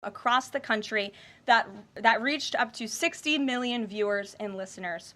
across the country that reached up to 60 million viewers and listeners.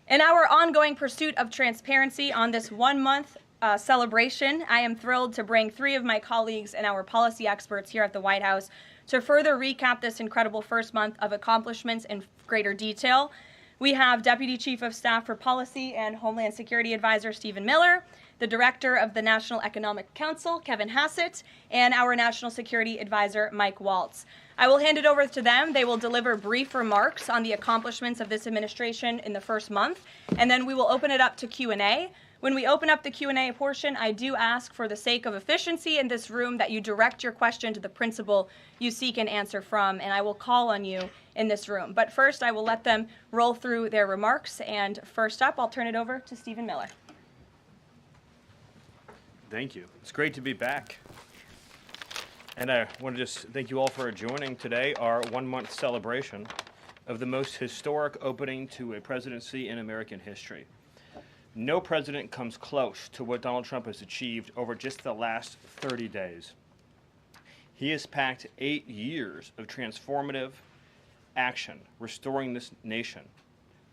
In our ongoing pursuit of transparency on this 1 month celebration, I am thrilled to bring 3 of my colleagues and our policy experts here at the White House to further recap this incredible first month of accomplishments in greater detail. We have Deputy Chief of Staff for Policy and Homeland Security Advisor Stephen Miller, the Director of the National Economic Council, Kevin Hassett, and our National Security Advisor, Mike Waltz. I will hand it over to them. They will deliver brief remarks on the accomplishments of this administration in the first month, and then we will open it up to Q&A. When we open up the Q&A portion, I do ask, for the sake of efficiency in this room, that you direct your question to the principal you seek an answer from, and I will call on you in this room. But first, I will let them roll through their remarks, and first up, I'll turn it over to Stephen Miller. Thank you. It's great to be back. And I want to just thank you all for joining today, our 1-month celebration of the most historic opening to a presidency in American history. No president comes close to what Donald Trump has achieved over just the last 30 days. He has packed 8 years of transformative action, restoring this nation,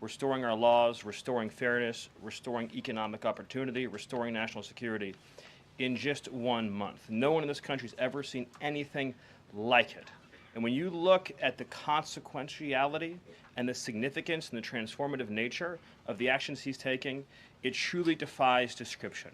restoring our laws, restoring fairness, restoring economic opportunity, restoring national security in just 1 month. No one in this country has ever seen anything like it. And when you look at the consequentiality and the significance and the transformative nature of the actions he's taking, it truly defies description.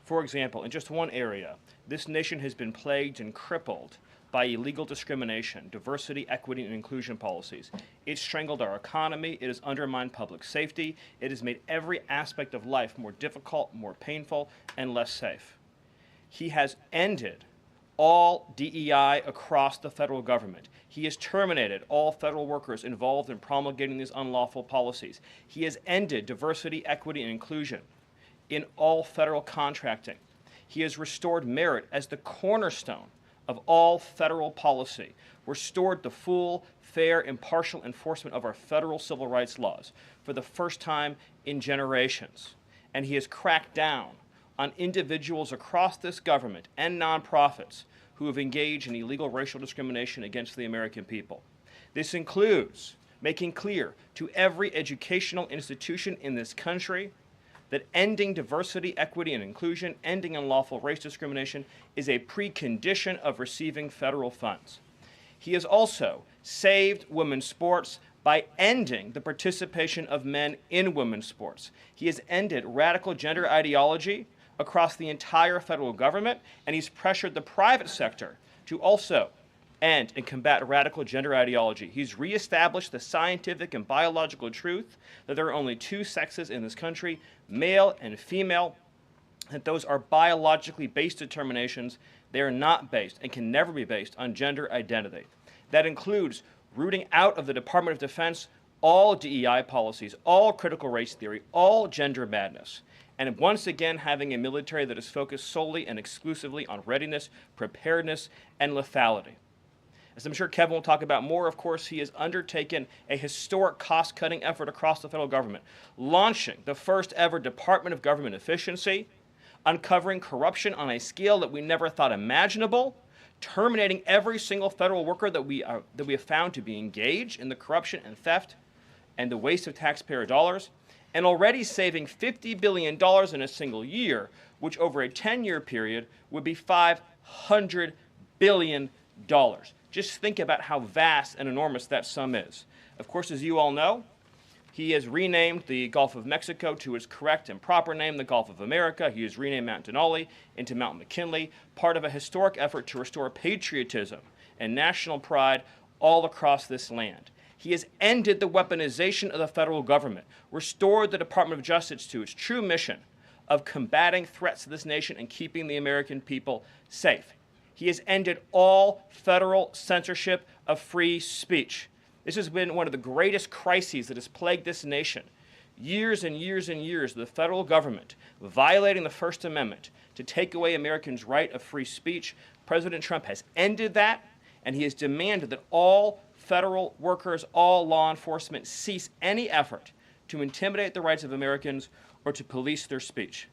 For example, in just one area, this nation has been plagued and crippled by illegal discrimination, diversity, equity, and inclusion policies. It's strangled our economy, it has undermined public safety, it has made every aspect of life more difficult, more painful, and less safe. He has ended all DEI across the federal government. He has terminated all federal workers involved in promulgating these unlawful policies. He has ended diversity, equity, and inclusion in all federal contracting. He has restored merit as the cornerstone of all federal policy, restored the full, fair, impartial enforcement of our federal civil rights laws for the first time in generations. And he has cracked down on individuals across this government and nonprofits who have engaged in illegal racial discrimination against the American people. This includes making clear to every educational institution in this country that ending diversity, equity, and inclusion, ending unlawful race discrimination is a precondition of receiving federal funds. He has also saved women's sports by ending the participation of men in women's sports. He has ended radical gender ideology across the entire federal government, and he's pressured the private sector to also end and combat radical gender ideology. He's reestablished the scientific and biological truth that there are only 2 sexes in this country, male and female, that those are biologically based determinations. They are not based and can never be based on gender identity. That includes rooting out of the Department of Defense all DEI policies, all critical race theory, all gender madness, and once again having a military that is focused solely and exclusively on readiness, preparedness, and lethality. As I'm sure Kevin will talk about more, of course, he has undertaken a historic cost-cutting effort across the federal government, launching the first ever Department of Government Efficiency, uncovering corruption on a scale that we never thought imaginable, terminating every single federal worker that we have found to be engaged in the corruption and theft and the waste of taxpayer dollars, and already saving $50 billion in a single year, which over a 10-year period would be $500 billion. Just think about how vast and enormous that sum is. Of course, as you all know, he has renamed the Gulf of Mexico to its correct and proper name, the Gulf of America. He has renamed Mount Denali into Mount McKinley, part of a historic effort to restore patriotism and national pride all across this land. He has ended the weaponization of the federal government, restored the Department of Justice to its true mission of combating threats to this nation and keeping the American people safe. He has ended all federal censorship of free speech. This has been one of the greatest crises that has plagued this nation. Years and years and years of the federal government violating the First Amendment to take away Americans' right of free speech. President Trump has ended that, and he has demanded that all federal workers, all law enforcement, cease any effort to intimidate the rights of Americans or to police their speech.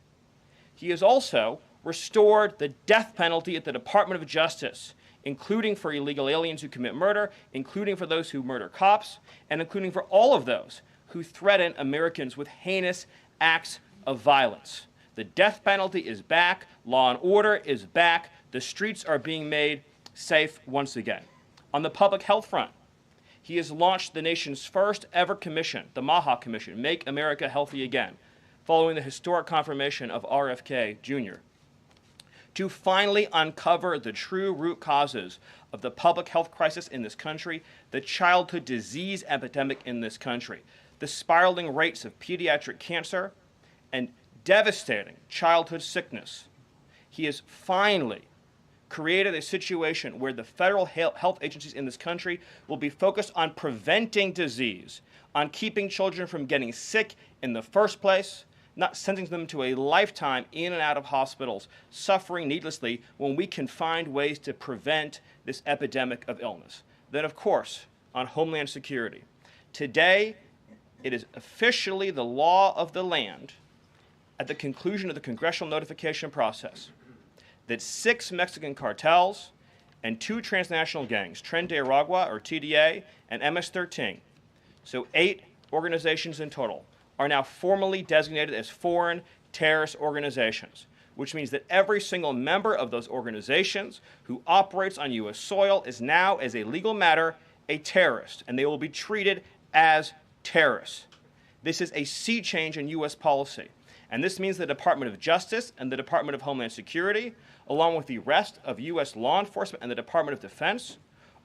He has also restored the death penalty at the Department of Justice including for illegal aliens who commit murder, including for those who murder cops, and including for all of those who threaten Americans with heinous acts of violence. The death penalty is back. Law and order is back. The streets are being made safe once again. On the public health front, he has launched the nation's first ever commission, the MAHA Commission, Make America Healthy Again, following the historic confirmation of RFK Jr., to finally uncover the true root causes of the public health crisis in this country, the childhood disease epidemic in this country, the spiraling rates of pediatric cancer, and devastating childhood sickness. He has finally created a situation where the federal health agencies in this country will be focused on preventing disease, on keeping children from getting sick in the first place, not sending them to a lifetime in and out of hospitals, suffering needlessly, when we can find ways to prevent this epidemic of illness. Then, of course, on Homeland Security. Today, it is officially the law of the land, at the conclusion of the congressional notification process, that 6 Mexican cartels and 2 transnational gangs, Tren de Aragua, or TDA, and MS-13, so 8 organizations in total, are now formally designated as foreign terrorist organizations, which means that every single member of those organizations who operates on U.S. soil is now, as a legal matter, a terrorist, and they will be treated as terrorists. This is a sea change in U.S. policy, and this means the Department of Justice and the Department of Homeland Security, along with the rest of U.S. law enforcement and the Department of Defense,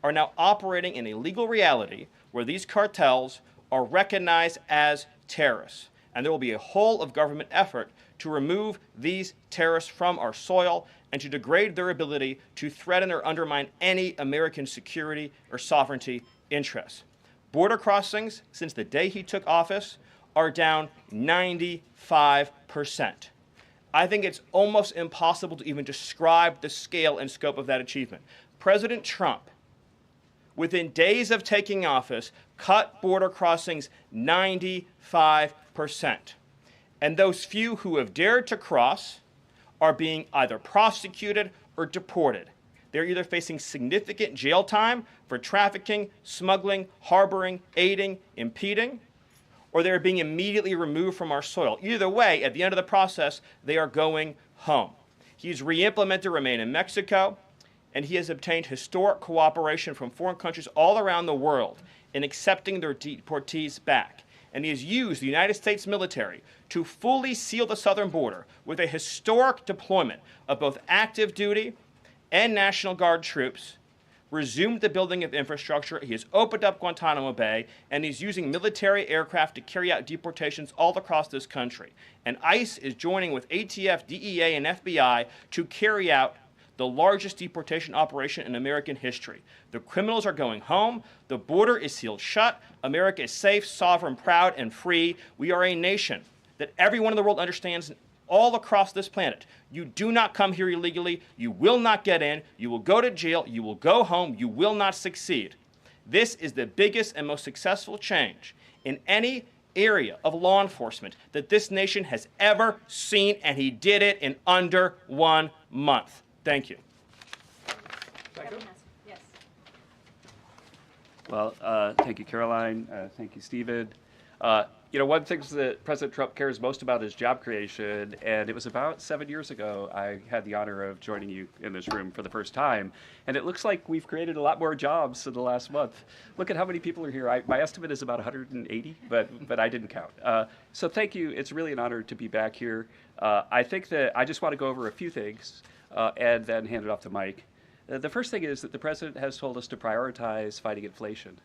are now operating in a legal reality where these cartels are recognized as terrorists. And there will be a whole of government effort to remove these terrorists from our soil and to degrade their ability to threaten or undermine any American security or sovereignty interests. Border crossings, since the day he took office, are down 95%. I think it's almost impossible to even describe the scale and scope of that achievement. President Trump, within days of taking office, cut border crossings 95%. And those few who have dared to cross are being either prosecuted or deported. They're either facing significant jail time for trafficking, smuggling, harboring, aiding, impeding, or they're being immediately removed from our soil. Either way, at the end of the process, they are going home. He's re-implemented Remain in Mexico, and he has obtained historic cooperation from foreign countries all around the world in accepting their deportees back. And he has used the United States military to fully seal the southern border with a historic deployment of both active duty and National Guard troops, resumed the building of infrastructure. He has opened up Guantanamo Bay, and he's using military aircraft to carry out deportations all across this country. And ICE is joining with ATF, DEA, and FBI to carry out the largest deportation operation in American history. The criminals are going home. The border is sealed shut. America is safe, sovereign, proud, and free. We are a nation that everyone in the world understands all across this planet. You do not come here illegally. You will not get in. You will go to jail. You will go home. You will not succeed. This is the biggest and most successful change in any area of law enforcement that this nation has ever seen, and he did it in under 1 month. Thank you. Yes. Well, thank you, Caroline. Thank you, Stephen. One of the things that President Trump cares most about is job creation, and it was about 7 years ago I had the honor of joining you in this room for the first time, and it looks like we've created a lot more jobs in the last month. Look at how many people are here. My estimate is about 180, but I didn't count. So thank you. It's really an honor to be back here. I think that I just want to go over a few things and then hand it off to Mike. The first thing is that the president has told us to prioritize fighting inflation.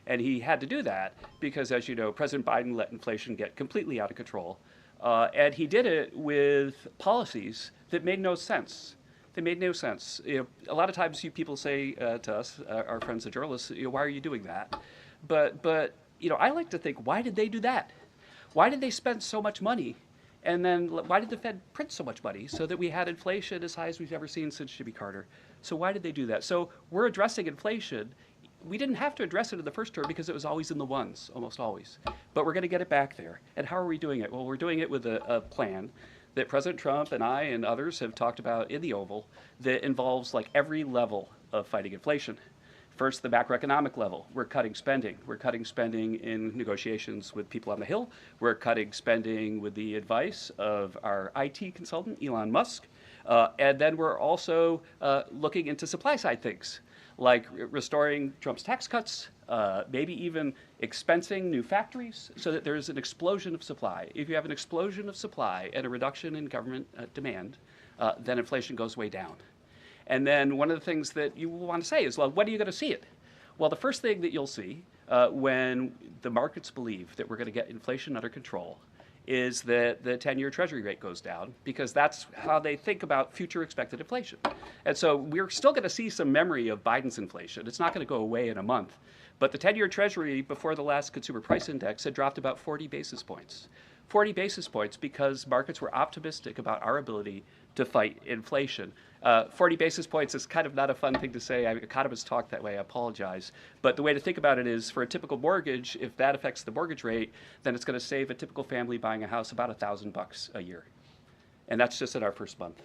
And he had to do that because, as you know, President Biden let inflation get completely out of control. And he did it with policies that made no sense. They made no sense. A lot of times you people say to us, our friends the journalists, why are you doing that? But I like to think, why did they do that? Why did they spend so much money? And then why did the Fed print so much money so that we had inflation as high as we've ever seen since Jimmy Carter? So why did they do that? So we're addressing inflation. We didn't have to address it in the first term because it was always in the ones, almost always. But we're going to get it back there. And how are we doing it? Well, we're doing it with a plan that President Trump and I and others have talked about in the Oval that involves like every level of fighting inflation. First, the macroeconomic level. We're cutting spending. We're cutting spending in negotiations with people on the Hill. We're cutting spending with the advice of our IT consultant, Elon Musk. And then we're also looking into supply side things, like restoring Trump's tax cuts, maybe even expensing new factories so that there's an explosion of supply. If you have an explosion of supply and a reduction in government demand, then inflation goes way down. And then one of the things that you want to say is, well, when are you going to see it? Well, the first thing that you'll see when the markets believe that we're going to get inflation under control is that the 10-year Treasury rate goes down, because that's how they think about future expected inflation. And so we're still going to see some memory of Biden's inflation. It's not going to go away in a month. But the 10-year Treasury before the last consumer price index had dropped about 40 basis points. 40 basis points because markets were optimistic about our ability to fight inflation. 40 basis points is kind of not a fun thing to say. Economists talk that way, I apologize. But the way to think about it is, for a typical mortgage, if that affects the mortgage rate, then it's going to save a typical family buying a house about $1,000 a year. And that's just in our first month.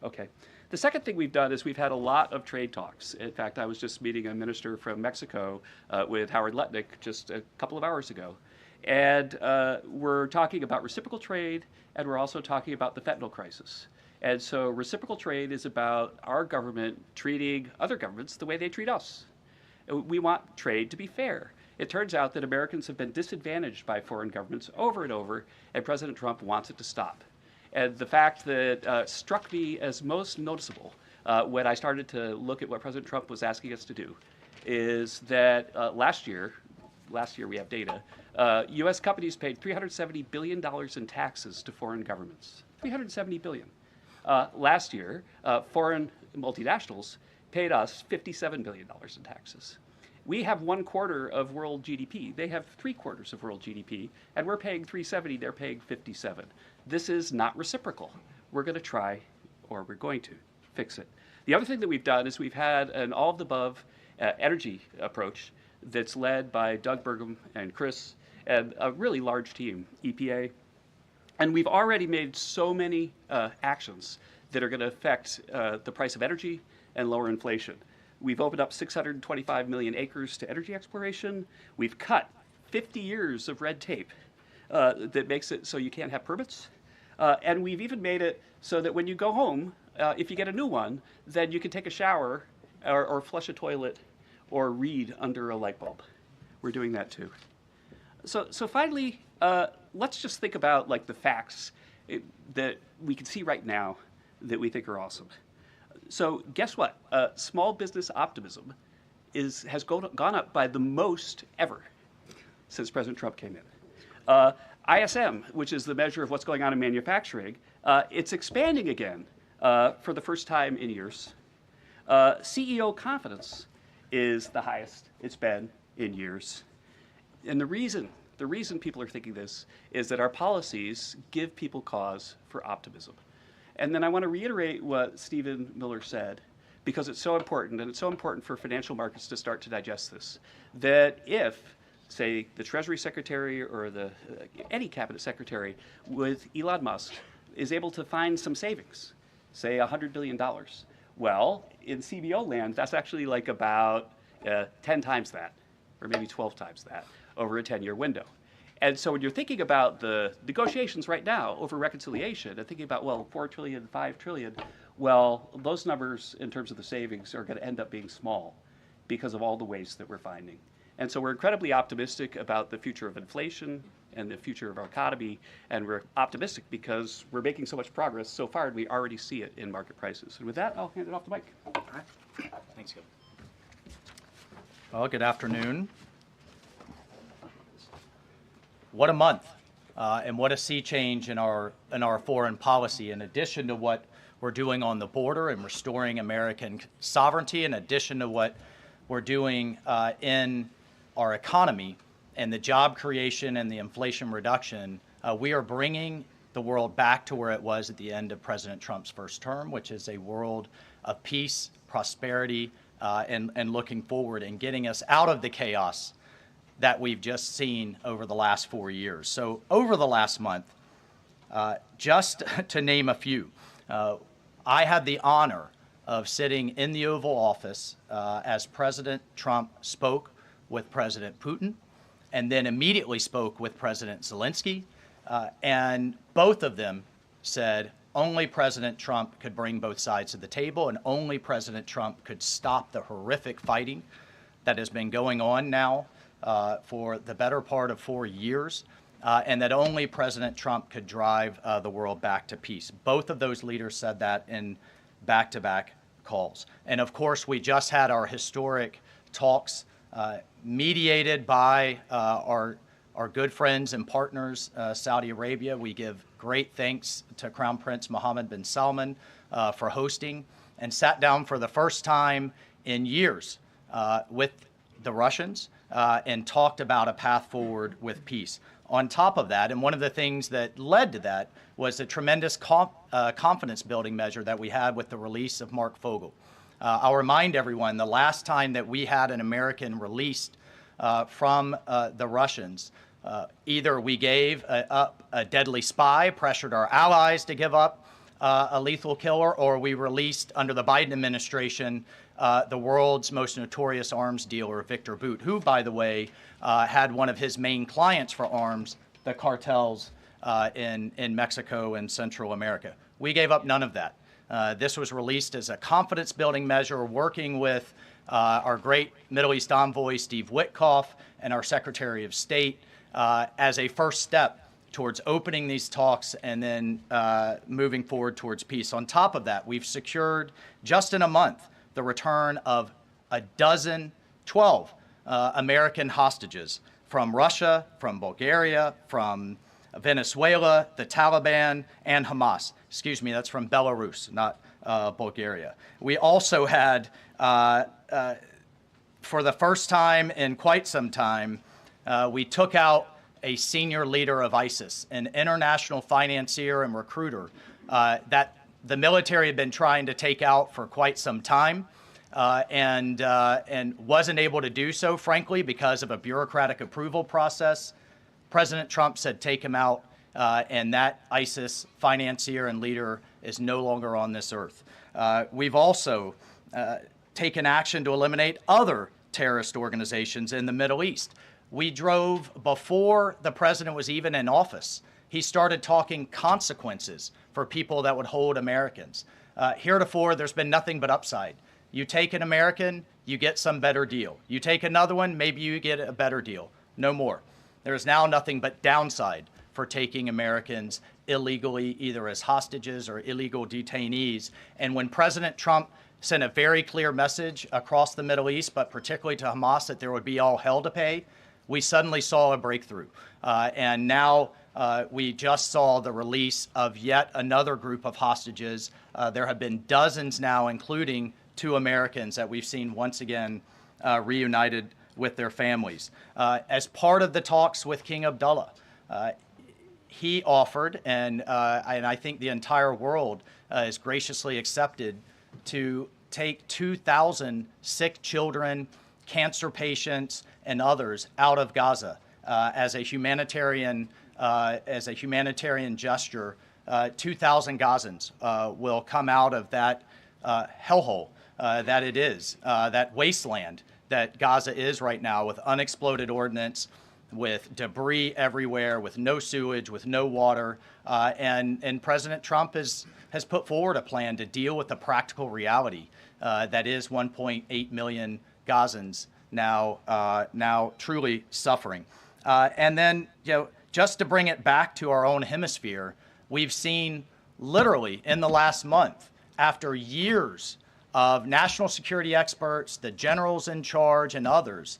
Okay. The second thing we've done is we've had a lot of trade talks. In fact, I was just meeting a minister from Mexico with Howard Letnick just a couple of hours ago. And we're talking about reciprocal trade, and we're also talking about the fentanyl crisis. And so reciprocal trade is about our government treating other governments the way they treat us. We want trade to be fair. It turns out that Americans have been disadvantaged by foreign governments over and over, and President Trump wants it to stop. And the fact that struck me as most noticeable when I started to look at what President Trump was asking us to do is that last year we have data, U.S. companies paid $370 billion in taxes to foreign governments. $370 billion. Last year, foreign multinationals paid us $57 billion in taxes. We have 1/4 of world GDP. They have 3/4 of world GDP, and we're paying 370, they're paying 57. This is not reciprocal. We're going to try, or we're going to, fix it. The other thing that we've done is we've had an all-of-the-above energy approach that's led by Doug Burgum and Chris and a really large team, EPA. And we've already made so many actions that are going to affect the price of energy and lower inflation. We've opened up 625 million acres to energy exploration. We've cut 50 years of red tape that makes it so you can't have permits. And we've even made it so that when you go home, if you get a new one, then you can take a shower or flush a toilet or read under a light bulb. We're doing that too. So finally, let's just think about like the facts that we can see right now that we think are awesome. So guess what? Small business optimism has gone up by the most ever since President Trump came in. ISM, which is the measure of what's going on in manufacturing, it's expanding again for the first time in years. CEO confidence is the highest it's been in years. And the reason people are thinking this is that our policies give people cause for optimism. And then I want to reiterate what Stephen Miller said, because it's so important, and it's so important for financial markets to start to digest this, that if, say, the Treasury Secretary or any cabinet secretary with Elon Musk is able to find some savings, say $100 billion, well, in CBO land, that's actually like about 10 times that, or maybe 12 times that, over a 10-year window. And so when you're thinking about the negotiations right now over reconciliation and thinking about, well, 4 trillion, 5 trillion, well, those numbers in terms of the savings are going to end up being small because of all the waste that we're finding. And so we're incredibly optimistic about the future of inflation and the future of our economy, and we're optimistic because we're making so much progress so far, and we already see it in market prices. And with that, I'll hand it off to Mike. All right. Thanks, Gil. Well, good afternoon. What a month, and what a sea change in our foreign policy. In addition to what we're doing on the border and restoring American sovereignty, in addition to what we're doing in our economy and the job creation and the inflation reduction, we are bringing the world back to where it was at the end of President Trump's first term, which is a world of peace, prosperity, and looking forward and getting us out of the chaos that we've just seen over the last 4 years. So over the last month, just to name a few, I had the honor of sitting in the Oval Office as President Trump spoke with President Putin and then immediately spoke with President Zelensky. And both of them said only President Trump could bring both sides to the table, and only President Trump could stop the horrific fighting that has been going on now for the better part of 4 years, and that only President Trump could drive the world back to peace. Both of those leaders said that in back-to-back calls. And of course, we just had our historic talks mediated by our good friends and partners, Saudi Arabia. We give great thanks to Crown Prince Mohammed bin Salman for hosting, and sat down for the first time in years with the Russians and talked about a path forward with peace. On top of that, and one of the things that led to that was the tremendous confidence building measure that we had with the release of Mark Fogel. I'll remind everyone, the last time that we had an American released from the Russians, either we gave up a deadly spy, pressured our allies to give up a lethal killer, or we released, under the Biden administration, the world's most notorious arms dealer, Victor Bout, who, by the way, had one of his main clients for arms, the cartels in Mexico and Central America. We gave up none of that. This was released as a confidence-building measure, working with our great Middle East envoy, Steve Witkoff, and our Secretary of State as a first step towards opening these talks and then moving forward towards peace. On top of that, we've secured, just in a month, the return of 12 American hostages from Russia, from Bulgaria, from Venezuela, the Taliban, and Hamas. Excuse me, that's from Belarus, not Bulgaria. We also had, for the first time in quite some time, we took out a senior leader of ISIS, an international financier and recruiter that the military had been trying to take out for quite some time and wasn't able to do so, frankly, because of a bureaucratic approval process. President Trump said, take him out, and that ISIS financier and leader is no longer on this earth. We've also taken action to eliminate other terrorist organizations in the Middle East. We drove, before the president was even in office, he started talking consequences for people that would hold Americans. Heretofore, there's been nothing but upside. You take an American, you get some better deal. You take another one, maybe you get a better deal. No more. There is now nothing but downside for taking Americans illegally, either as hostages or illegal detainees. And when President Trump sent a very clear message across the Middle East, but particularly to Hamas, that there would be all hell to pay, we suddenly saw a breakthrough. And now we just saw the release of yet another group of hostages. There have been dozens now, including 2 Americans that we've seen once again reunited with their families. As part of the talks with King Abdullah, he offered, and I think the entire world is graciously accepted, to take 2,000 sick children, cancer patients, and others out of Gaza as a humanitarian gesture. 2,000 Gazans will come out of that hellhole that it is, that wasteland that Gaza is right now, with unexploded ordnance, with debris everywhere, with no sewage, with no water. And President Trump has put forward a plan to deal with the practical reality that is 1.8 million Gazans now truly suffering. And then, just to bring it back to our own hemisphere, we've seen literally in the last month, after years of national security experts, the generals in charge, and others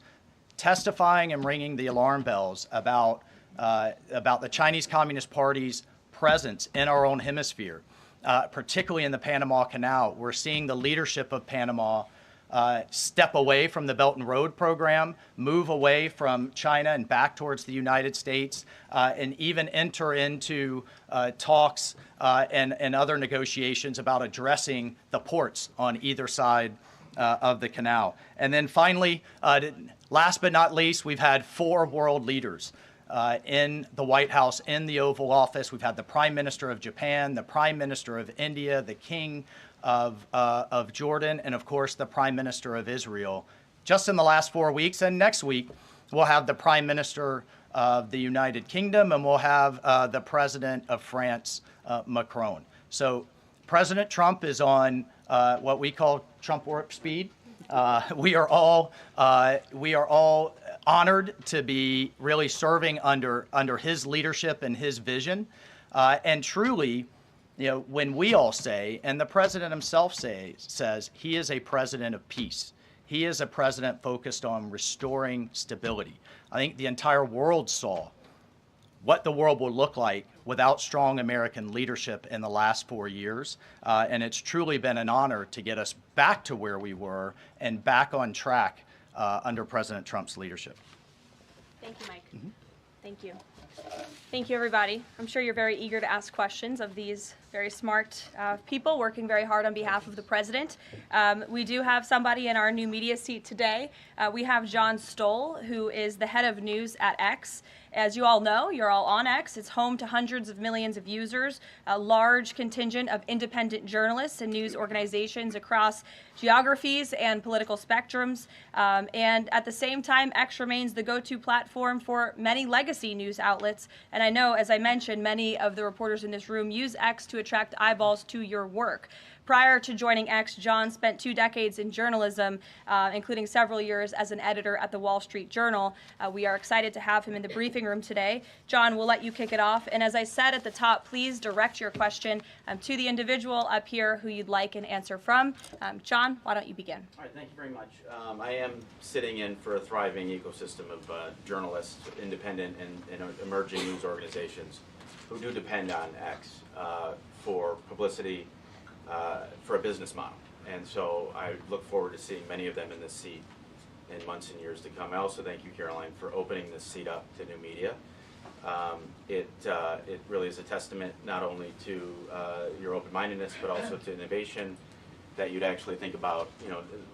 testifying and ringing the alarm bells about the Chinese Communist Party's presence in our own hemisphere, particularly in the Panama Canal. We're seeing the leadership of Panama step away from the Belt and Road program, move away from China and back towards the United States, and even enter into talks and other negotiations about addressing the ports on either side of the canal. And then finally, last but not least, we've had 4 world leaders in the White House, in the Oval Office. We've had the Prime Minister of Japan, the Prime Minister of India, the King of Jordan, and of course the Prime Minister of Israel just in the last 4 weeks. And next week, we'll have the Prime Minister of the United Kingdom, and we'll have the President of France, Macron. So President Trump is on what we call Trump warp speed. We are all honored to be really serving under his leadership and his vision. And truly, when we all say, and the president himself says, he is a president of peace. He is a president focused on restoring stability. I think the entire world saw what the world will look like without strong American leadership in the last 4 years. And it's truly been an honor to get us back to where we were and back on track under President Trump's leadership. Thank you, Mike. Thank you. Thank you, everybody. I'm sure you're very eager to ask questions of these very smart people working very hard on behalf of the president. We do have somebody in our new media seat today. We have John Stoll, who is the head of news at X. As you all know, you're all on X. It's home to hundreds of millions of users, a large contingent of independent journalists and news organizations across geographies and political spectrums. And at the same time, X remains the go-to platform for many legacy news outlets. And I know, as I mentioned, many of the reporters in this room use X to attract eyeballs to your work. Prior to joining X, John spent 2 decades in journalism, including several years as an editor at the Wall Street Journal. We are excited to have him in the briefing room today. John, we'll let you kick it off. And as I said at the top, please direct your question to the individual up here who you'd like an answer from. John, why don't you begin? All right, thank you very much. I am sitting in for a thriving ecosystem of journalists, independent and emerging news organizations who do depend on X for publicity, for a business model. And so I look forward to seeing many of them in this seat in months and years to come. I also thank you, Caroline, for opening this seat up to new media. It really is a testament not only to your open-mindedness, but also to innovation, that you'd actually think about,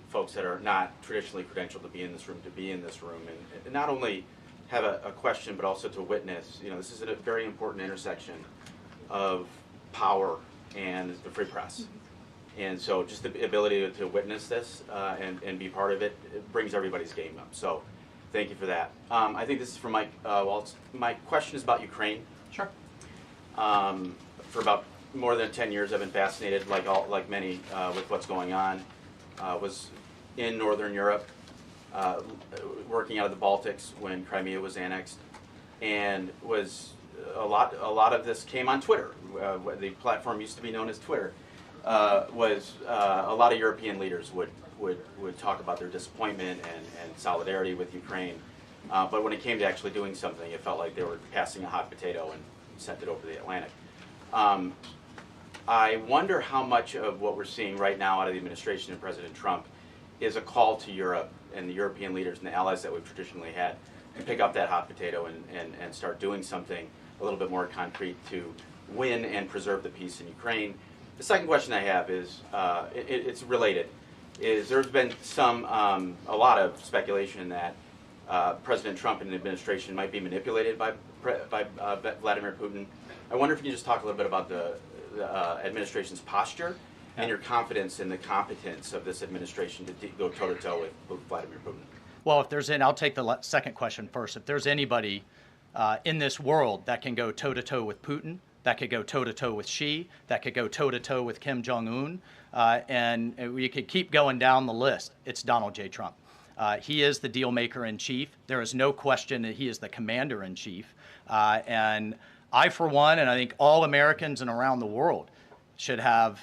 folks that are not traditionally credentialed to be in this room, and not only have a question, but also to witness. This is a very important intersection of power and the free press. And so just the ability to witness this and be part of it, it brings everybody's game up. So thank you for that. I think this is for Mike Waltz. My question is about Ukraine. Sure. For about more than 10 years, I've been fascinated, like many, with what's going on. Was in Northern Europe, working out of the Baltics when Crimea was annexed, and was a lot of this came on Twitter. The platform used to be known as Twitter. Was a lot of European leaders would talk about their disappointment and solidarity with Ukraine, but when it came to actually doing something, it felt like they were passing a hot potato and sent it over the Atlantic. I wonder how much of what we're seeing right now out of the administration and President Trump is a call to Europe and the European leaders and the allies that we've traditionally had to pick up that hot potato and start doing something a little bit more concrete to win and preserve the peace in Ukraine. The second question I have is, it's related, is there's been a lot of speculation that President Trump and the administration might be manipulated by Vladimir Putin. I wonder if you can just talk a little bit about the administration's posture and your confidence in the competence of this administration to go toe-to-toe with Vladimir Putin. Well, I'll take the second question first. If there's anybody in this world that can go toe-to-toe with Putin, that could go toe-to-toe with Xi, that could go toe-to-toe with Kim Jong-un, and we could keep going down the list, it's Donald J. Trump. He is the deal maker in chief. There is no question that he is the commander in chief. And I, for one, and I think all Americans and around the world should have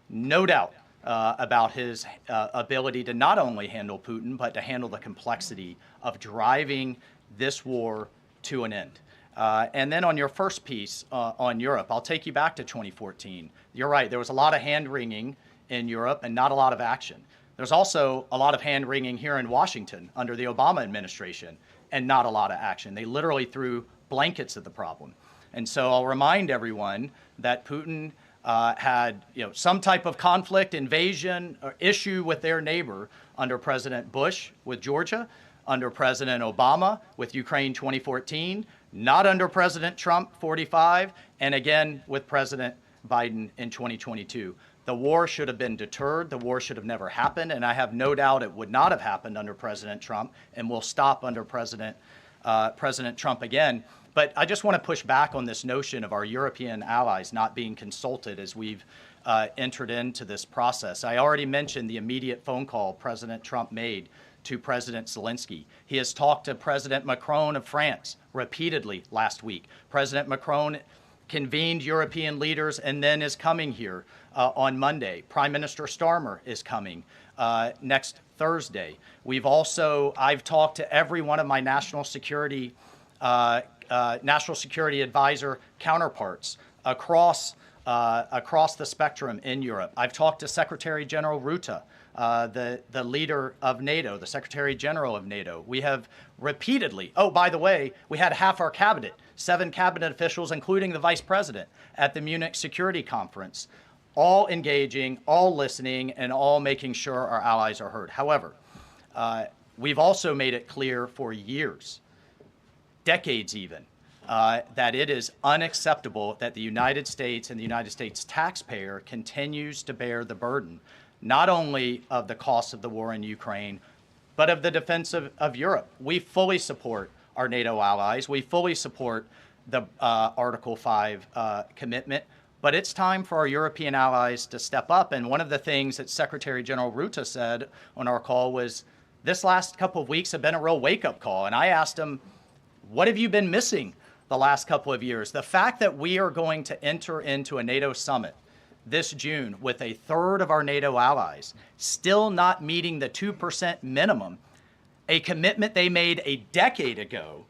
no doubt about his ability to not only handle Putin, but to handle the complexity of driving this war to an end. And then on your first piece on Europe, I'll take you back to 2014. You're right, there was a lot of hand-wringing in Europe and not a lot of action. There's also a lot of hand-wringing here in Washington under the Obama administration and not a lot of action. They literally threw blankets at the problem. And so I'll remind everyone that Putin had some type of conflict, invasion, or issue with their neighbor under President Bush with Georgia, under President Obama with Ukraine 2014, not under President Trump 45, and again with President Biden in 2022. The war should have been deterred. The war should have never happened, and I have no doubt it would not have happened under President Trump and will stop under President Trump again. But I just want to push back on this notion of our European allies not being consulted as we've entered into this process. I already mentioned the immediate phone call President Trump made to President Zelensky. He has talked to President Macron of France repeatedly last week. President Macron convened European leaders and then is coming here on Monday. Prime Minister Starmer is coming next Thursday. I've talked to every one of my national security advisor counterparts across the spectrum in Europe. I've talked to Secretary General Rutte, the leader of NATO, the Secretary General of NATO. We have repeatedly, oh, by the way, we had half our cabinet, 7 cabinet officials, including the vice president, at the Munich Security Conference, all engaging, all listening, and all making sure our allies are heard. However, we've also made it clear for years, decades even, that it is unacceptable that the United States and the United States taxpayer continues to bear the burden, not only of the cost of the war in Ukraine, but of the defense of Europe. We fully support our NATO allies. We fully support the Article 5 commitment, but it's time for our European allies to step up. And one of the things that Secretary General Rutte said on our call was, this last couple of weeks have been a real wake-up call. And I asked him, what have you been missing the last couple of years? The fact that we are going to enter into a NATO summit this June with a third of our NATO allies still not meeting the 2% minimum, a commitment they made a decade ago,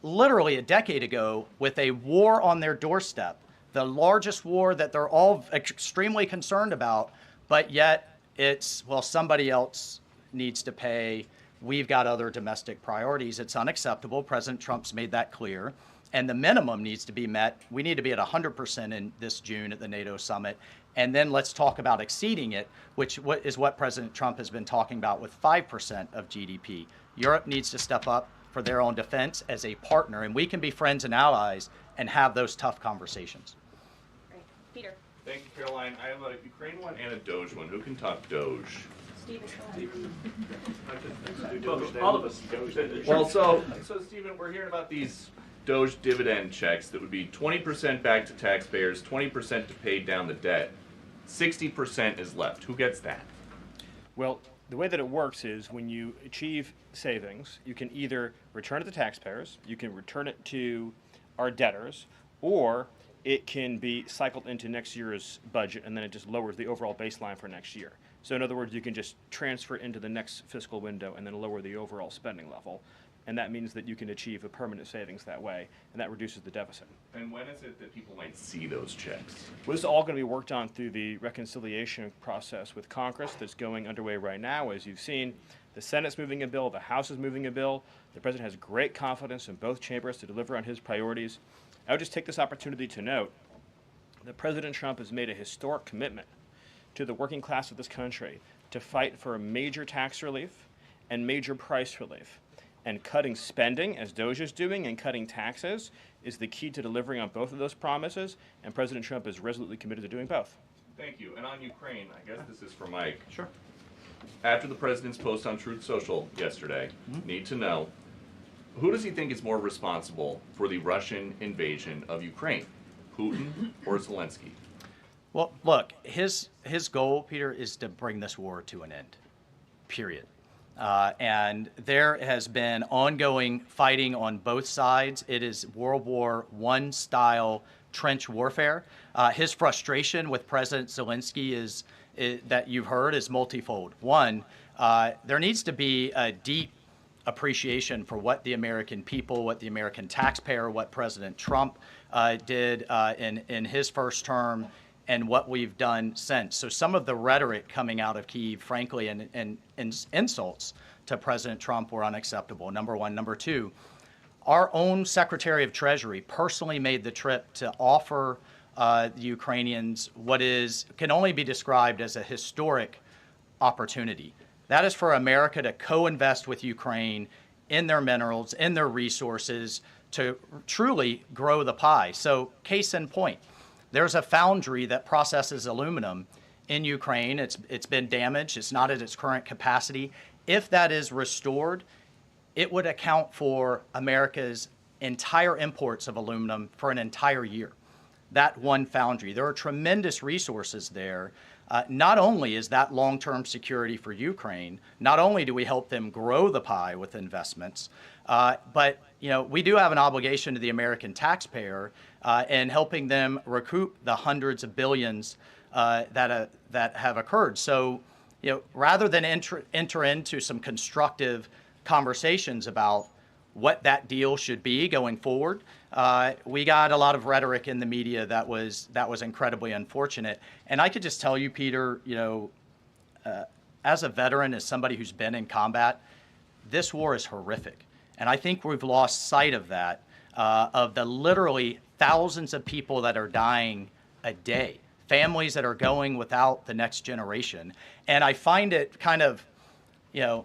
literally a decade ago, with a war on their doorstep, the largest war that they're all extremely concerned about, but yet it's, well, somebody else needs to pay. We've got other domestic priorities. It's unacceptable. President Trump's made that clear. And the minimum needs to be met. We need to be at 100% in this June at the NATO summit. And then let's talk about exceeding it, which is what President Trump has been talking about with 5% of GDP. Europe needs to step up for their own defense as a partner, and we can be friends and allies and have those tough conversations. Great. Peter. Thank you, Caroline. I have a Ukraine one and a DOGE one. Who can talk DOGE? All of us. Well, so Stephen, we're hearing about these DOGE dividend checks that would be 20% back to taxpayers, 20% to pay down the debt. 60% is left. Who gets that? Well, the way that it works is when you achieve savings, you can either return it to taxpayers, you can return it to our debtors, or it can be cycled into next year's budget, and then it just lowers the overall baseline for next year. So in other words, you can just transfer it into the next fiscal window and then lower the overall spending level. And that means that you can achieve a permanent savings that way, and that reduces the deficit. And when is it that people might see those checks? Well, this is all going to be worked on through the reconciliation process with Congress that's going underway right now. As you've seen, the Senate's moving a bill, the House is moving a bill. The President has great confidence in both chambers to deliver on his priorities. I would just take this opportunity to note that President Trump has made a historic commitment to the working class of this country to fight for major tax relief and major price relief. And cutting spending, as DOGE is doing, and cutting taxes is the key to delivering on both of those promises, and President Trump is resolutely committed to doing both. Thank you. And on Ukraine, I guess this is for Mike. Sure. After the president's post on Truth Social yesterday, need to know, who does he think is more responsible for the Russian invasion of Ukraine, Putin or Zelensky? Well, look, his goal, Peter, is to bring this war to an end, period. And there has been ongoing fighting on both sides. It is World War I style trench warfare. His frustration with President Zelensky is that you've heard is multifold. One, there needs to be a deep appreciation for what the American people, what the American taxpayer, what President Trump did in his first term, and what we've done since. So some of the rhetoric coming out of Kyiv, frankly, and insults to President Trump were unacceptable, number one. Number two, our own Secretary of Treasury personally made the trip to offer the Ukrainians what can only be described as a historic opportunity. That is for America to co-invest with Ukraine in their minerals, in their resources, to truly grow the pie. So case in point, there's a foundry that processes aluminum in Ukraine. It's been damaged. It's not at its current capacity. If that is restored, it would account for America's entire imports of aluminum for an entire year. That one foundry. There are tremendous resources there. Not only is that long-term security for Ukraine, not only do we help them grow the pie with investments, but we do have an obligation to the American taxpayer in helping them recoup the hundreds of billions that have occurred. So, rather than enter into some constructive conversations about what that deal should be going forward, we got a lot of rhetoric in the media that was incredibly unfortunate. And I could just tell you, Peter, as a veteran, as somebody who's been in combat, this war is horrific. And I think we've lost sight of that, of the literally thousands of people that are dying a day, families that are going without the next generation. And I find it kind of,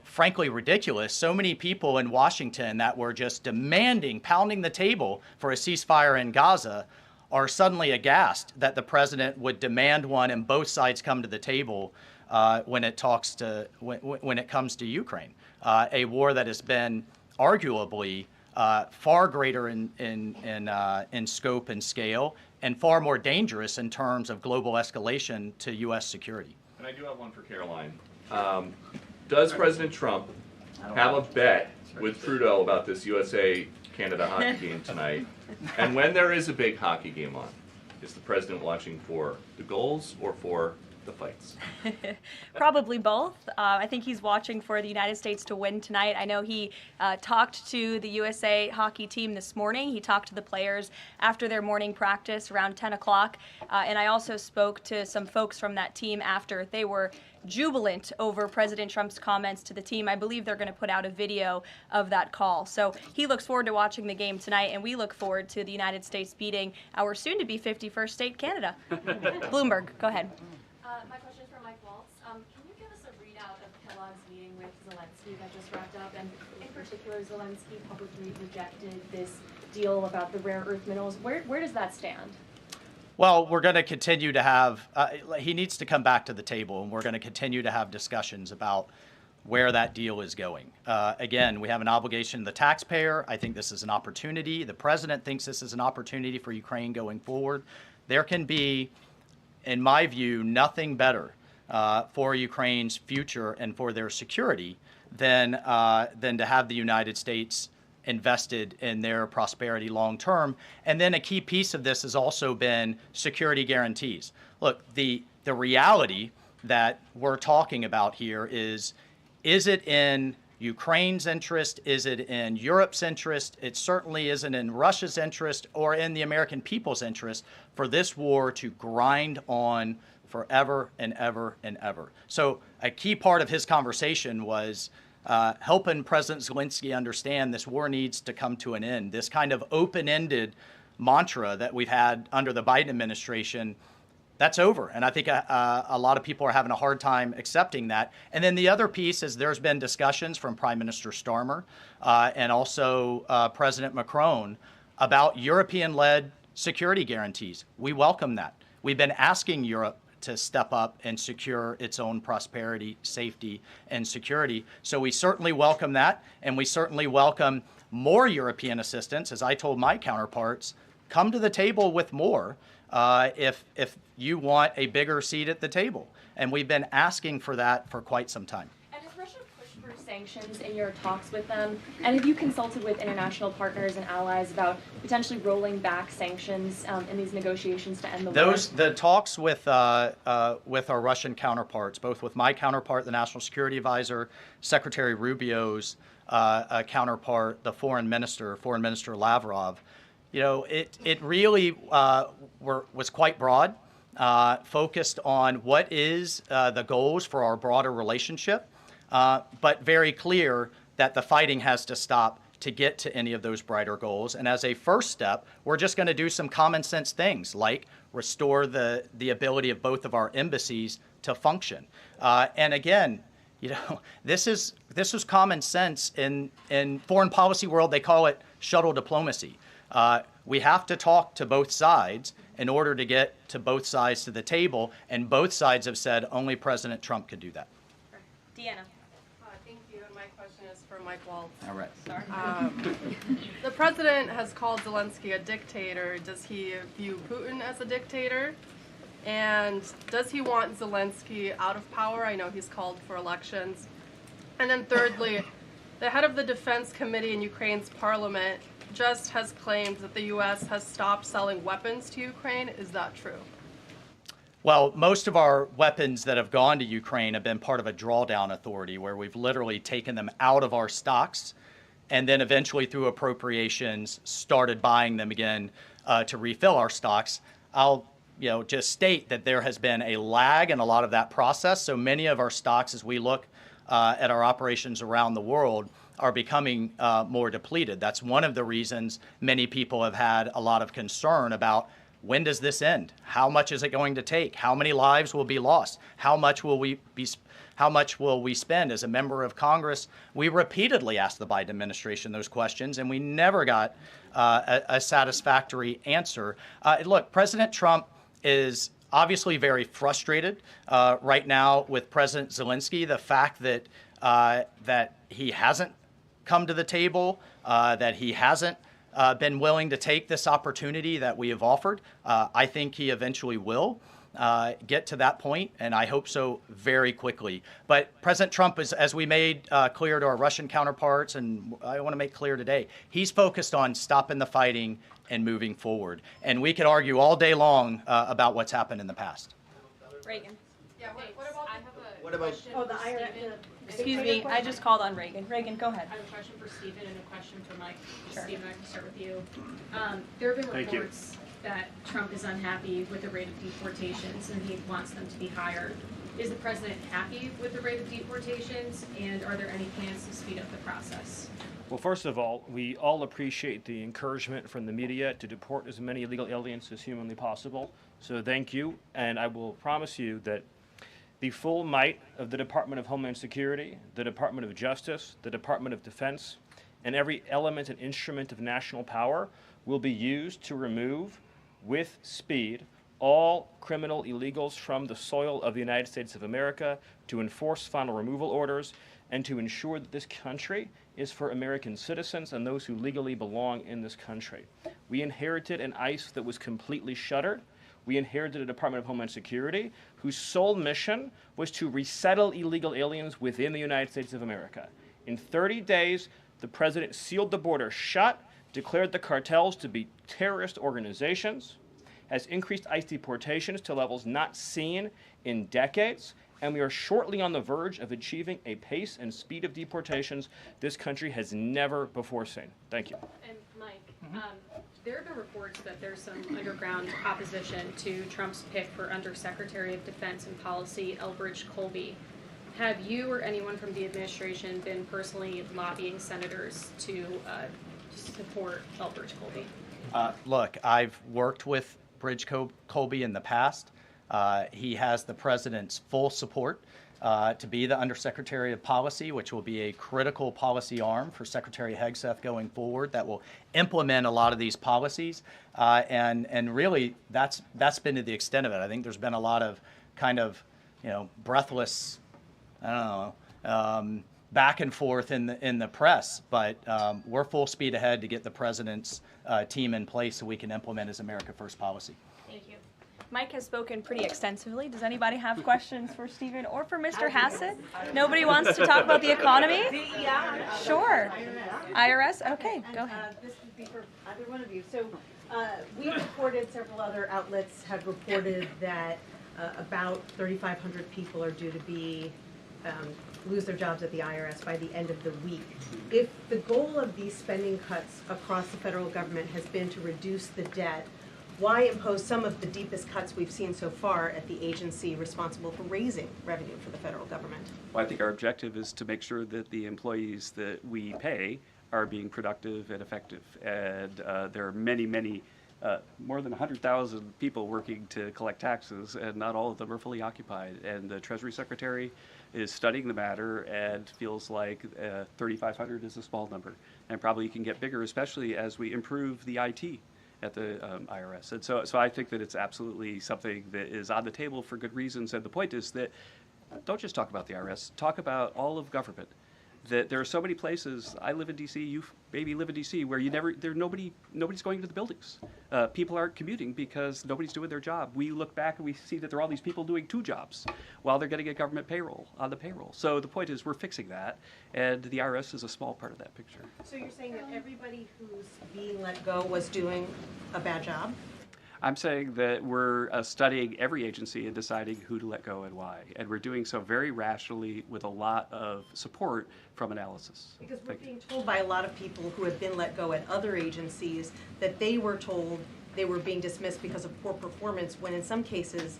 frankly ridiculous. So many people in Washington that were just demanding, pounding the table for a ceasefire in Gaza are suddenly aghast that the president would demand one and both sides come to the table when it comes to Ukraine, a war that has been arguably far greater in scope and scale and far more dangerous in terms of global escalation to U.S. security. And I do have one for Caroline. Does President Trump have a bet with Trudeau about this USA-Canada hockey game tonight? And when there is a big hockey game on, is the president watching for the goals or for the fights? Probably both. I think he's watching for the United States to win tonight. I know he talked to the USA hockey team this morning. He talked to the players after their morning practice around 10 o'clock. And I also spoke to some folks from that team after. They were jubilant over President Trump's comments to the team. I believe they're going to put out a video of that call. So he looks forward to watching the game tonight, and we look forward to the United States beating our soon-to-be 51st state, Canada. Bloomberg, go ahead. My question is for Mike Waltz. Can you give us a readout of Kellogg's meeting with Zelensky that just wrapped up? And in particular, Zelensky publicly rejected this deal about the rare earth minerals. Where does that stand? Well, we're going to continue to have, he needs to come back to the table, and we're going to continue to have discussions about where that deal is going. Again, we have an obligation to the taxpayer. I think this is an opportunity. The president thinks this is an opportunity for Ukraine going forward. There can be, in my view, nothing better for Ukraine's future and for their security than to have the United States invested in their prosperity long term. And then a key piece of this has also been security guarantees. Look, the reality that we're talking about here is it in Ukraine's interest? Is it in Europe's interest? It certainly isn't in Russia's interest or in the American people's interest for this war to grind on forever and ever and ever. So a key part of his conversation was helping President Zelensky understand this war needs to come to an end. This kind of open-ended mantra that we've had under the Biden administration, that's over. And I think a lot of people are having a hard time accepting that. And then the other piece is there's been discussions from Prime Minister Starmer and also President Macron about European-led security guarantees. We welcome that. We've been asking Europe to step up and secure its own prosperity, safety, and security. So we certainly welcome that, and we certainly welcome more European assistance. As I told my counterparts, come to the table with more if you want a bigger seat at the table. And we've been asking for that for quite some time. And has Russia pushed for sanctions in your talks with them? And have you consulted with international partners and allies about potentially rolling back sanctions in these negotiations to end the war? The talks with our Russian counterparts, both with my counterpart, the National Security Advisor, Secretary Rubio's counterpart, the Foreign Minister Lavrov, it really was quite broad, focused on what is the goals for our broader relationship, but very clear that the fighting has to stop to get to any of those brighter goals. And as a first step, we're just going to do some common sense things like restore the ability of both of our embassies to function. And again, this is common sense in foreign policy world. They call it shuttle diplomacy. We have to talk to both sides, in order to get to both sides to the table, and both sides have said only President Trump could do that. Deanna. Thank you, and my question is for Mike Waltz. All right. Sorry. The president has called Zelensky a dictator. Does he view Putin as a dictator? And does he want Zelensky out of power? I know he's called for elections. And then thirdly, the head of the Defense Committee in Ukraine's parliament just has claimed that the U.S. has stopped selling weapons to Ukraine. Is that true? Well, most of our weapons that have gone to Ukraine have been part of a drawdown authority where we've literally taken them out of our stocks and then eventually through appropriations started buying them again to refill our stocks. I'll just state that there has been a lag in a lot of that process. So many of our stocks, as we look at our operations around the world, are becoming more depleted. That's one of the reasons many people have had a lot of concern about when does this end? How much is it going to take? How many lives will be lost? How much will we spend? As a member of Congress, we repeatedly asked the Biden administration those questions, and we never got a satisfactory answer. Look, President Trump is obviously very frustrated right now with President Zelensky. The fact that that he hasn't come to the table, that he hasn't been willing to take this opportunity that we have offered. I think he eventually will get to that point, and I hope so very quickly. But President Trump is, as we made clear to our Russian counterparts, and I want to make clear today, he's focused on stopping the fighting and moving forward. And we could argue all day long about what's happened in the past. Reagan. Yeah, what about I have a What about- question Oh, the for IRS. Stephen. Excuse me, I just called on Reagan. Reagan, go ahead. I have a question for Stephen and a question for Mike. Sure. Stephen, I can start with you. There have been Thank you. reports that Trump is unhappy with the rate of deportations and he wants them to be higher. Is the president happy with the rate of deportations, and are there any plans to speed up the process? Well, first of all, we all appreciate the encouragement from the media to deport as many illegal aliens as humanly possible. So thank you, and I will promise you that the full might of the Department of Homeland Security, the Department of Justice, the Department of Defense, and every element and instrument of national power will be used to remove, with speed, all criminal illegals from the soil of the United States of America, to enforce final removal orders, and to ensure that this country is for American citizens and those who legally belong in this country. We inherited an ICE that was completely shuttered. We inherited a Department of Homeland Security whose sole mission was to resettle illegal aliens within the United States of America. In 30 days, the president sealed the border shut, declared the cartels to be terrorist organizations, has increased ICE deportations to levels not seen in decades, and we are shortly on the verge of achieving a pace and speed of deportations this country has never before seen. Thank you. And Mike, there have been reports that there's some underground opposition to Trump's pick for Undersecretary of Defense and Policy, Elbridge Colby. Have you or anyone from the administration been personally lobbying senators to support Elbridge Colby? Look, I've worked with Bridge Colby in the past. He has the president's full support to be the Undersecretary of Policy, which will be a critical policy arm for Secretary Hegseth going forward that will implement a lot of these policies. And really, that's been to the extent of it. I think there's been a lot of kind of, breathless, back and forth in the press, but we're full speed ahead to get the president's team in place so we can implement his America First policy. Thank you. Mike has spoken pretty extensively. Does anybody have questions for Stephen or for Mr. Hassett? Nobody wants to talk about the economy? Sure. IRS? Okay, go ahead. This would be for either one of you. So we reported, several other outlets have reported that about 3,500 people are due to be lose their jobs at the IRS by the end of the week. If the goal of these spending cuts across the federal government has been to reduce the debt, why impose some of the deepest cuts we've seen so far at the agency responsible for raising revenue for the federal government? Well, I think our objective is to make sure that the employees that we pay are being productive and effective. And there are many, more than 100,000 people working to collect taxes, and not all of them are fully occupied. And the Treasury Secretary is studying the matter and feels like 3,500 is a small number, and probably can get bigger, especially as we improve the IT at the IRS. And so I think that it's absolutely something that is on the table for good reasons. And the point is that don't just talk about the IRS, talk about all of government. That there are so many places. I live in D.C. You maybe live in D.C. where nobody's going to the buildings. People aren't commuting because nobody's doing their job. We look back and we see that there are all these people doing 2 jobs while they're getting a government payroll on the payroll. So the point is we're fixing that, and the IRS is a small part of that picture. So you're saying that everybody who's being let go was doing a bad job? I'm saying that we're studying every agency and deciding who to let go and why. And we're doing so very rationally with a lot of support from analysis. Because we're being told by a lot of people who have been let go at other agencies that they were told they were being dismissed because of poor performance, when in some cases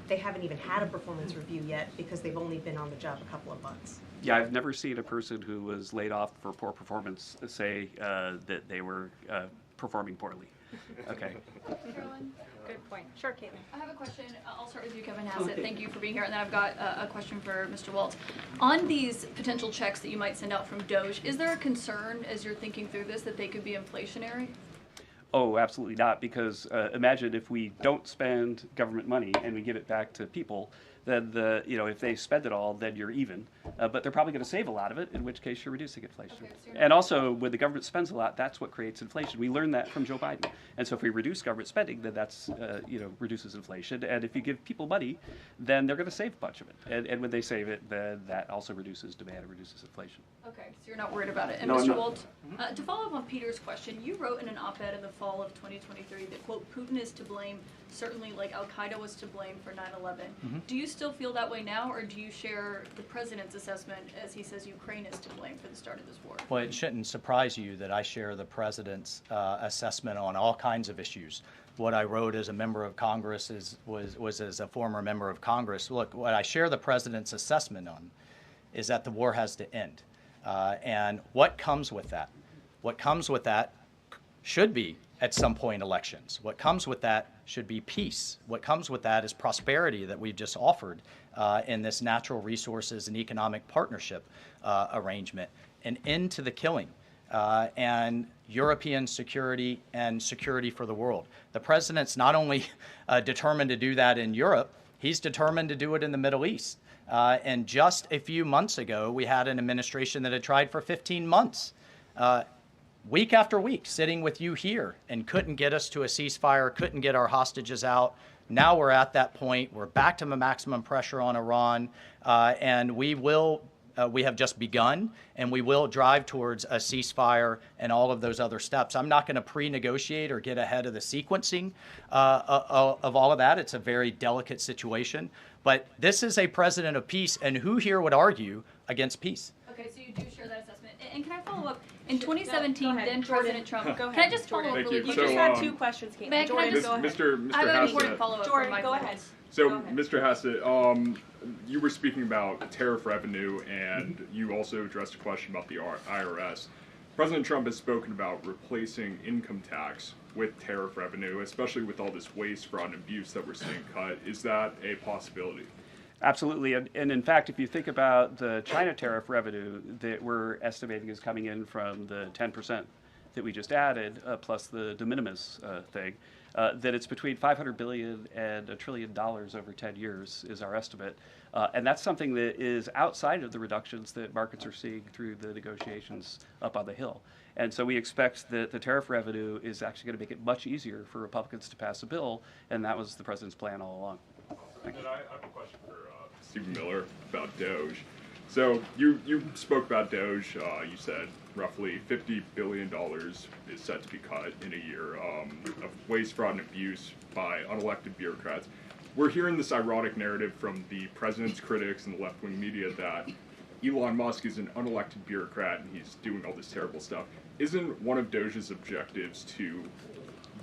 they haven't even had a performance review yet because they've only been on the job a couple of months. Yeah, I've never seen a person who was laid off for poor performance say that they were performing poorly. Okay. Carolyn? Good point. Sure, Caitlin. I have a question. I'll start with you, Kevin Hassett. Thank you for being here. And then I've got a question for Mr. Waltz. On these potential checks that you might send out from DOGE, is there a concern as you're thinking through this that they could be inflationary? Oh, absolutely not, because imagine if we don't spend government money and we give it back to people, then if they spend it all, then you're even. But they're probably going to save a lot of it, in which case you're reducing inflation. Okay, so and also, when the government spends a lot, that's what creates inflation. We learned that from Joe Biden. And so if we reduce government spending, then that's, reduces inflation. And if you give people money, then they're going to save a bunch of it. And when they save it, then that also reduces demand and reduces inflation. Okay, so you're not worried about it. And No, Mr. Waltz, to follow up on Peter's question, you wrote in an op-ed in the fall of 2023 that, quote, Putin is to blame, certainly like Al-Qaeda was to blame for 9/11. Do you still feel that way now, or do you share the president's assessment as he says Ukraine is to blame for the start of this war? Well, it shouldn't surprise you that I share the president's assessment on all kinds of issues. What I wrote as a member of Congress was as a former member of Congress. Look, what I share the president's assessment on is that the war has to end. And what comes with that? What comes with that should be, at some point, elections. What comes with that should be peace. What comes with that is prosperity that we've just offered in this natural resources and economic partnership arrangement, an end to the killing, and European security and security for the world. The president's not only determined to do that in Europe, he's determined to do it in the Middle East. And just a few months ago, we had an administration that had tried for 15 months, week after week, sitting with you here and couldn't get us to a ceasefire, couldn't get our hostages out. Now we're at that point. We're back to the maximum pressure on Iran, and we have just begun, and we will drive towards a ceasefire and all of those other steps. I'm not going to pre-negotiate or get ahead of the sequencing of all of that. It's a very delicate situation. But this is a president of peace, and who here would argue against peace? Okay, so you do share that assessment. And can I follow up? In 2017, ahead, then Jordan. President Trump. Go ahead, Can I just follow Jordan. up really Thank you. You quickly? just had 2 questions, Caitlin. Can I Jordan, just- go ahead. Mr. I have an Hassett. important follow-up Jordan, from Mike go ahead. Waltz. So, Go ahead. Mr. Hassett, you were speaking about tariff revenue, and you also addressed a question about the IRS. President Trump has spoken about replacing income tax with tariff revenue, especially with all this waste, fraud, and abuse that we're seeing cut. Is that a possibility? Absolutely, and in fact, if you think about the China tariff revenue that we're estimating is coming in from the 10% that we just added, plus the de minimis thing, that it's between $500 billion and $1 trillion over 10 years is our estimate. And that's something that is outside of the reductions that markets are seeing through the negotiations up on the Hill. And so we expect that the tariff revenue is actually going to make it much easier for Republicans to pass a bill, and that was the president's plan all along. And then I have a question for Stephen Miller about DOGE. So you spoke about DOGE. You said roughly $50 billion is set to be cut in a year of waste, fraud, and abuse by unelected bureaucrats. We're hearing this ironic narrative from the president's critics and the left-wing media that Elon Musk is an unelected bureaucrat and he's doing all this terrible stuff. Isn't one of DOGE's objectives to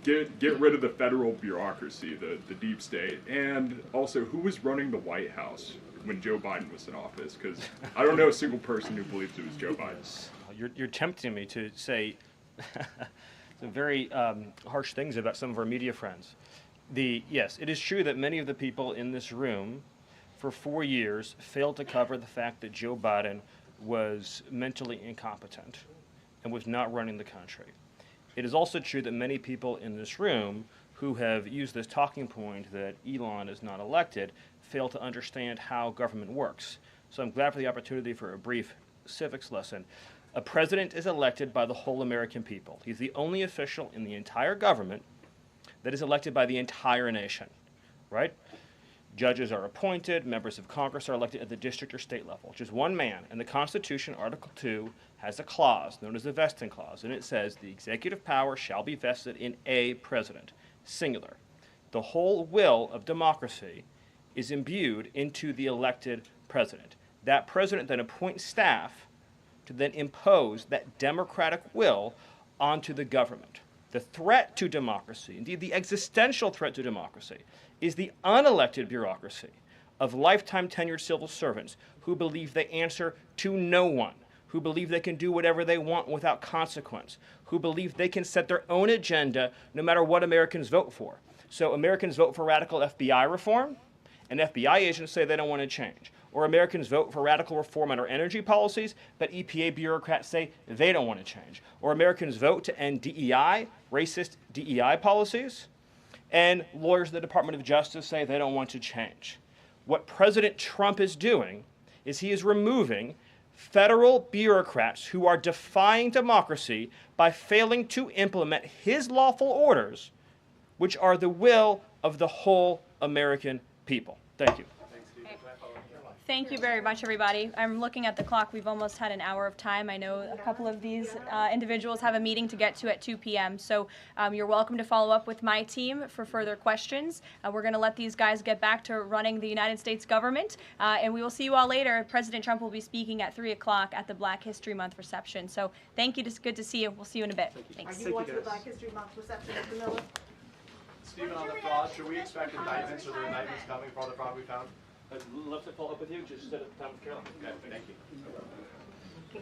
get rid of the federal bureaucracy, the deep state, and also who was running the White House when Joe Biden was in office? Because I don't know a single person who believes it was Joe Biden. You're tempting me to say some very harsh things about some of our media friends. Yes, it is true that many of the people in this room for 4 years failed to cover the fact that Joe Biden was mentally incompetent and was not running the country. It is also true that many people in this room who have used this talking point that Elon is not elected fail to understand how government works. So I'm glad for the opportunity for a brief civics lesson. A president is elected by the whole American people. He's the only official in the entire government that is elected by the entire nation, right? Judges are appointed, members of Congress are elected at the district or state level, just one man. And the Constitution, Article 2, has a clause known as the vesting clause, and it says the executive power shall be vested in a president, singular. The whole will of democracy is imbued into the elected president. That president then appoints staff to then impose that democratic will onto the government. The threat to democracy, indeed the existential threat to democracy, is the unelected bureaucracy of lifetime tenured civil servants who believe they answer to no one, who believe they can do whatever they want without consequence, who believe they can set their own agenda no matter what Americans vote for. So Americans vote for radical FBI reform, and FBI agents say they don't want to change. Or Americans vote for radical reform on our energy policies, but EPA bureaucrats say they don't want to change. Or Americans vote to end DEI, racist DEI policies, and lawyers at the Department of Justice say they don't want to change. What President Trump is doing is he is removing federal bureaucrats who are defying democracy by failing to implement his lawful orders, which are the will of the whole American people. Thank you. Thank you very much, everybody. I'm looking at the clock. We've almost had an hour of time. I know a couple of these individuals have a meeting to get to at 2 p.m., so you're welcome to follow up with my team for further questions. We're going to let these guys get back to running the United States government, and we will see you all later. President Trump will be speaking at 3 o'clock at the Black History Month reception. So thank you. It's good to see you. We'll see you in a bit. Thanks. Are you watching the Black History Month reception at the Miller? Stephen, on the fraud, should we expect indictments? Are there indictments coming for all the fraud we found? I'd love to follow up with you. Just set up time with Carolyn. Okay, thank you.